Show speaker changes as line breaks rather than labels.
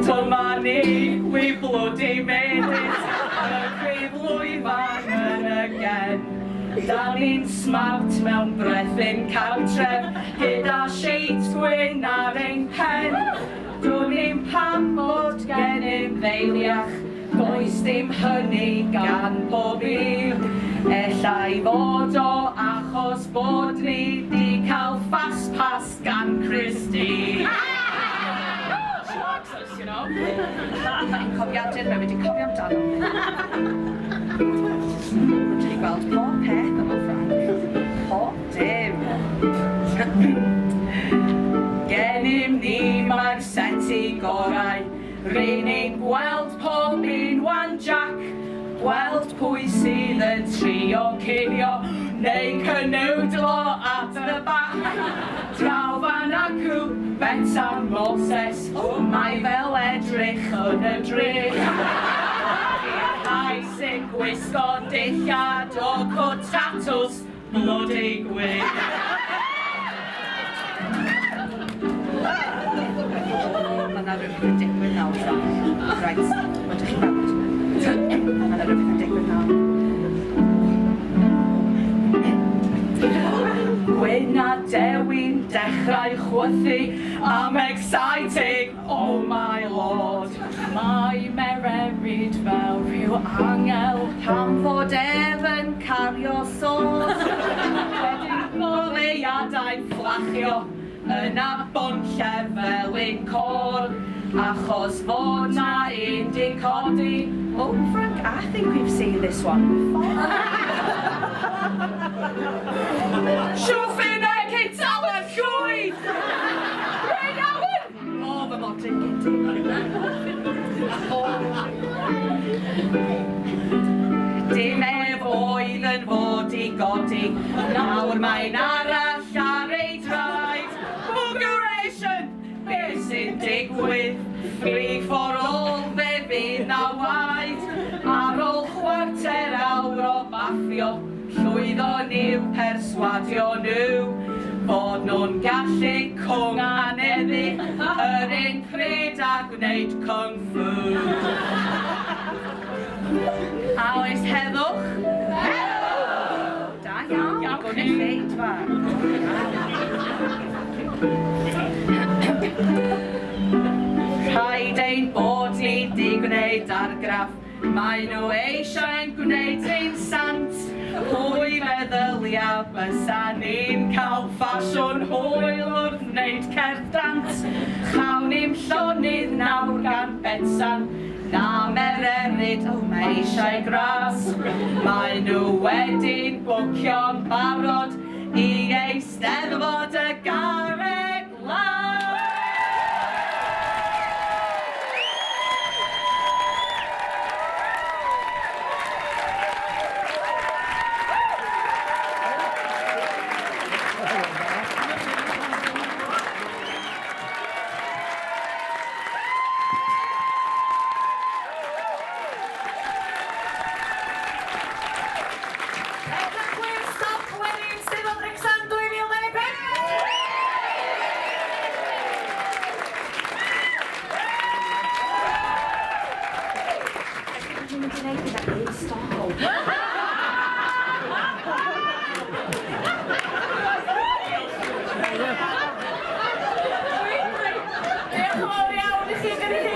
Dyma ni, we bloody made it, y prif lwyfan yn y gen. Da ni'n smart mewn brethyn cartref, gyda sheit gwyn ar ein pen. Dwi'n ni'n pam bod gennym ddeiliach, does dim hynny gan pob un. Ellai fod o achos bod ni di cael fast pass gan Christy. You know? Cofiadur, fe wedi cofio amdano. Rydyn ni gweld pob peth yma, Frank. Pob dim. Gennym ni mae'r seti gorau. Rydyn ni'n gweld pob un wan Jack. Gweld pwy sydd yn trio cinio neu cynwdlo at the back. Draw fan acw, bet am Moses, mae fel edrych yn y drych. I'r rhai sy'n gwisgo dillad o cwt tatws, bloody gwyn. Mae yna rhywbeth yn digwydd nawr, Frank. Reit, mae ydych chi'n gweld. Mae yna rhywbeth yn digwydd nawr. Gwyn a Dewi'n dechrau chwythu am exciting, oh my lord. Mae Mererid fel rhyw angel pam fod yn cario sword. Wedyn goleuadau'n fflachio yna bonlle fel un cor, achos fod na un di codi. Oh, Frank, I think we've seen this one before. Siwffin e cyntaf y llwyd! Bryn Awen! O, fy modyn dim ef oedd yn fod i godi, nawr mae'n arall ar ei draed. Bwgration! Beth sy'n digwydd? Free for all fe fydd na waed. Ar ôl chwarter awr o baffio, llwyddon i'w perswadio nhw fod nhw'n gallu cwng aneddu yr un pryd a gwneud kung fu. A oes heddwch? Heddwch! Da iawn, gwneud ddeud fa. Rhaid ein bod ni di gwneud argraff, mae nhw eisiau'n gwneud ein sant. Pwy feddylia bysa ni'n cael ffasiwn hwyl wrth wneud cerdd dant. Chawn ni'n llonydd nawr gan Betsan, na Mererid, o mae eisiau gras. Mae nhw wedi'n bwcio'n barod i Eisteddfod y garreg lan.
Stomp Werin sydd o Wrecsam 2015! Dwi'n mynd i wneud gyda Eisteddfod. Diolch yn fawr iawn i chi, gynnu chi.